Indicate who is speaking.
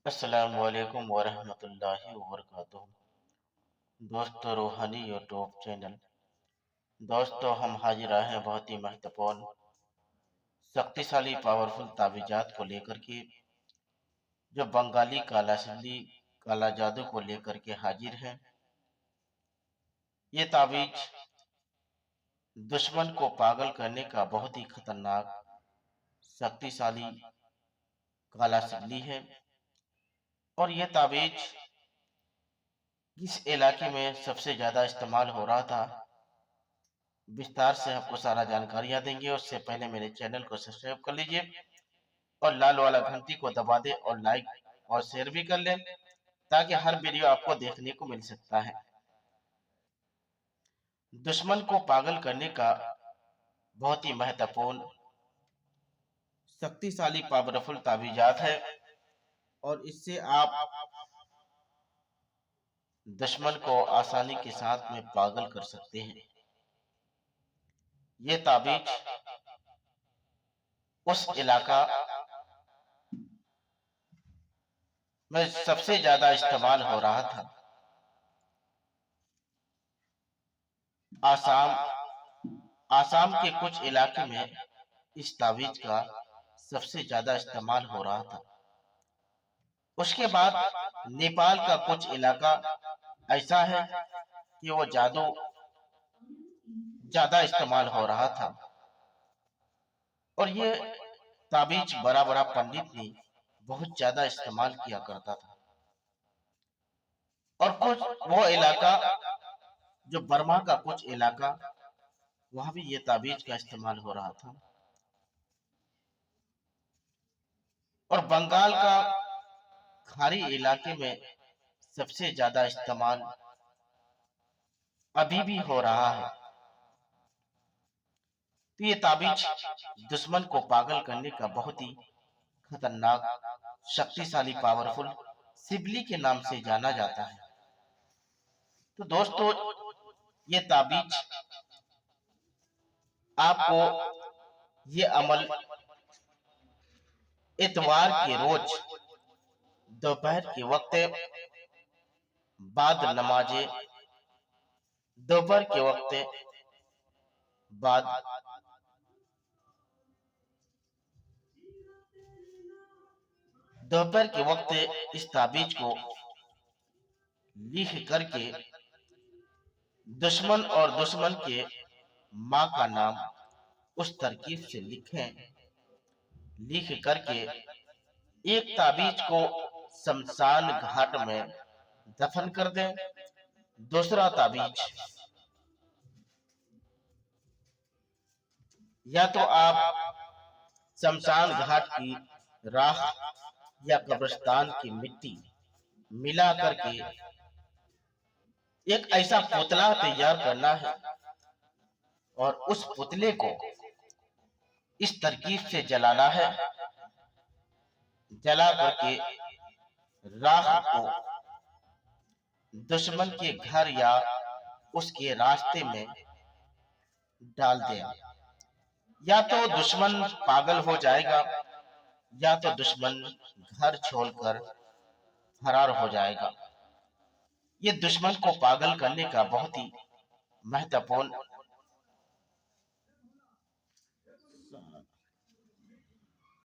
Speaker 1: अस्सलाम वालेकुम वरहमतुल्लाहि वबरकातुहू। दोस्तों, रूहानी यूट्यूब चैनल। दोस्तों, हम हाजिर हैं बहुत ही महत्वपूर्ण शक्तिशाली पावरफुल ताबीजात को लेकर के, जो बंगाली काला सिल्ली काला जादू को लेकर के हाजिर हैं। ये ताबीज दुश्मन को पागल करने का बहुत ही खतरनाक शक्तिशाली काला सिल्ली है। और यह ताबीज किस इलाके में सबसे ज्यादा इस्तेमाल हो रहा था, विस्तार से आपको सारा जानकारियां देंगे। उससे पहले मेरे चैनल को सब्सक्राइब कर लीजिए और लाल वाला घंटी को दबा दे और लाइक और शेयर भी कर लें, ताकि हर वीडियो आपको देखने को मिल सकता है। दुश्मन को पागल करने का बहुत ही महत्वपूर्ण शक्तिशाली पावरफुल ताबीजात है, और इससे आप दुश्मन को आसानी के साथ में पागल कर सकते हैं। ये ताबीज उस इलाका में सबसे ज्यादा इस्तेमाल हो रहा था। आसाम के कुछ इलाके में इस ताबीज का सबसे ज्यादा इस्तेमाल हो रहा था। उसके बाद नेपाल का कुछ इलाका ऐसा है कि वो जादू ज्यादा इस्तेमाल हो रहा था, और ये ताबीज बड़ा बड़ा पंडित ने बहुत ज्यादा इस्तेमाल किया करता था। और कुछ वो इलाका जो बर्मा का कुछ इलाका, वहां भी ये ताबीज का इस्तेमाल हो रहा था। और बंगाल का खाड़ी इलाके में सबसे ज्यादा इस्तेमाल अभी भी हो रहा है। तो ये ताबीज दुश्मन को पागल करने का बहुत ही खतरनाक शक्तिशाली पावरफुल सिबली के नाम से जाना जाता है। तो दोस्तों, ये ताबीज आपको ये अमल इतवार के रोज दोपहर के वक्त बाद नमाजे दोपहर के वक्त बाद दोपहर के वक्त इस ताबीज को लिख करके दुश्मन और दुश्मन के माँ का नाम उस तरकीब से लिखें। लिख करके एक ताबीज को शमशान घाट में दफन कर दें। दूसरा ताबीज या तो आप शमशान घाट की राख या कब्रिस्तान की मिट्टी मिला करके एक ऐसा पुतला तैयार करना है, और उस पुतले को इस तरकीब से जलाना है। जला करके राख को दुश्मन के घर या उसके रास्ते में डाल दें। या तो दुश्मन पागल हो जाएगा, या तो दुश्मन घर छोड़कर फरार हो जाएगा। ये दुश्मन को पागल करने का बहुत ही महत्वपूर्ण